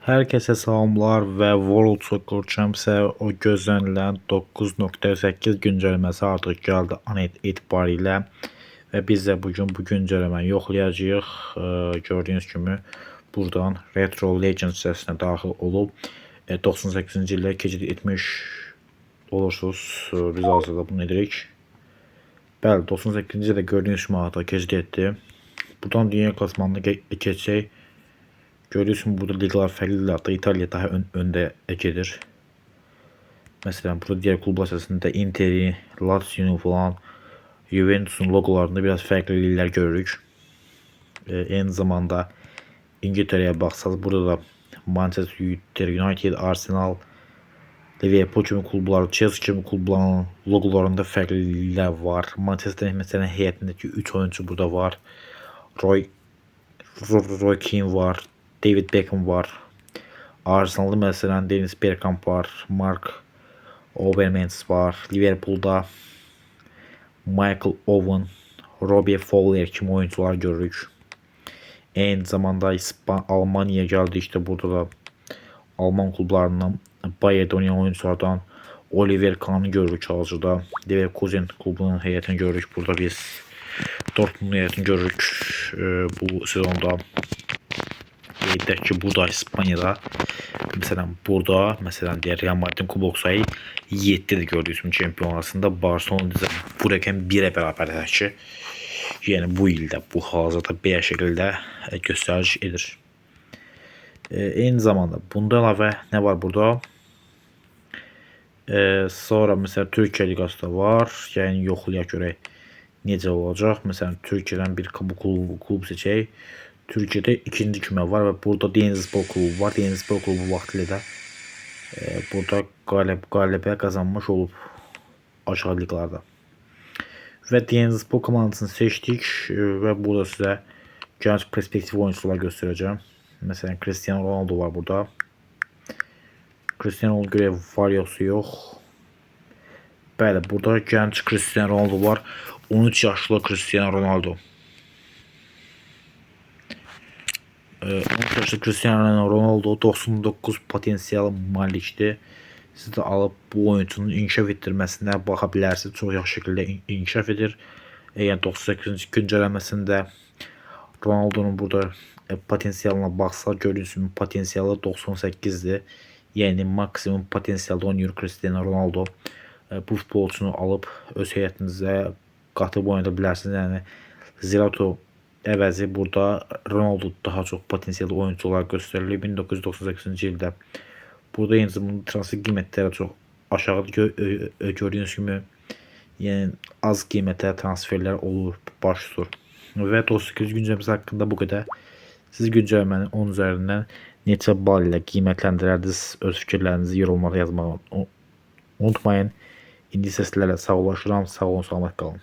Herkese salamlar və World Soccer Champs'e o gözlənilən 9.8 güncəlməsi artıq gəldi an etibarilə və biz də bugün bu güncəlməni yoxlayacağıq. Gördüyünüz kimi buradan Retro Legends səsine daxil olub 98-ci ildə keçid etmiş olursunuz. Biz hazırda bunu edirik. Bəli, 98-ci ildə gördüyünüz kimi artıq keçid etdi. Buradan dünya klasmanına keçəcək. Görüyorsun burada ligler farklı. İtalya daha önde gelir. Mesela burada diğer klublar arasında Inter'i, Lazio'nun falan, Juventus'un logolarında biraz farklı ligler görürük. Aynı zamanda İngiltere'ye baksanız burada da Manchester United, Arsenal, Liverpool kimi klublar, Chelsea kimi klubların logolarında farklı ligler var. Manchester mesela heyətindeki 3 oyuncu burada var. Roy Keane var. David Beckham var. Arsenal'da mesela Dennis Bergkamp var. Mark Overmars var. Liverpool'da Michael Owen, Robbie Fowler kimi oyuncular görürük. Aynı zamanda Almanya'ya geldi, işte burada da Alman klublarından Bayern oynayan oyunculardan Oliver Kahn'ı görürük hazırda. Leverkusen klubunun heyətini görürük. Burada biz Dortmund'un heyətini görürük bu sezonda. Deyək ki, burada İspanya'da mesela diğer Real Madrid'in kubok sayı 7'dir gördüğünüz gibi şampiyon arasında. Barcelona bu rəqəm 1'e bərabərdir ki, yəni bu ildə bu hazırda belə şəkildə göstəriş edir. Eyni zamanda bunda əlavə nə var burada? Sonra mesela Türkiye Ligası da var. Yəni yoxlayaq görək necə olacaq. Mesela Türkiye'den bir klub seçək. Türkiye'de ikinci küme var ve burada Denizlispor klubu var. Denizlispor klubu vaxtilə də burada qələbə qazanmış olub aşağı liqlarda. Və Denizlispor komandasını seçdik və burada sizə gənc perspektiv oyuncular göstərəcəm. Mesela Cristiano Ronaldo var burada. Cristiano Ronaldo görev var yoxsa yox. Bəli, burada gənc Cristiano Ronaldo var. 13 yaşlı Cristiano Ronaldo. 13 yaşlı Cristiano Ronaldo 99 potansiyel malikdir. Siz de alıp bu oyuncunun inkişaf etdirməsinə baxa bilərsiniz. Çox yaxşı şəkildə inkişaf edir. Yəni 98-ci güncəlləməsində Ronaldo'nun burada potansiyalına baxsa gördüyünüz kimi potansiyalı 98'dir. Yəni maksimum potansiyalda oynayır Cristiano Ronaldo. Bu futbolçunu alıp öz heyətinizə qatıb oynada bilərsiniz. Yəni Zirato əvəzi burada Ronaldo daha çok potansiyelli oyuncu olarak gösterilir 1998-ci ildə. Burada eyni zamanda transfer qiymətləri çox aşağıda gördüyünüz kimi, yəni az qiymətə transferlər olur, baş tutur. Və 98 güncəlməsi haqqında bu qədər. Siz güncəlmənin 10 üzərindən neçə bal ilə qiymətləndirərdiniz? Öz fikirlərinizi yorumlara yazmağı unutmayın. İndi isə sizlərlə sağollaşıram. Sağ olun, salamat qalın.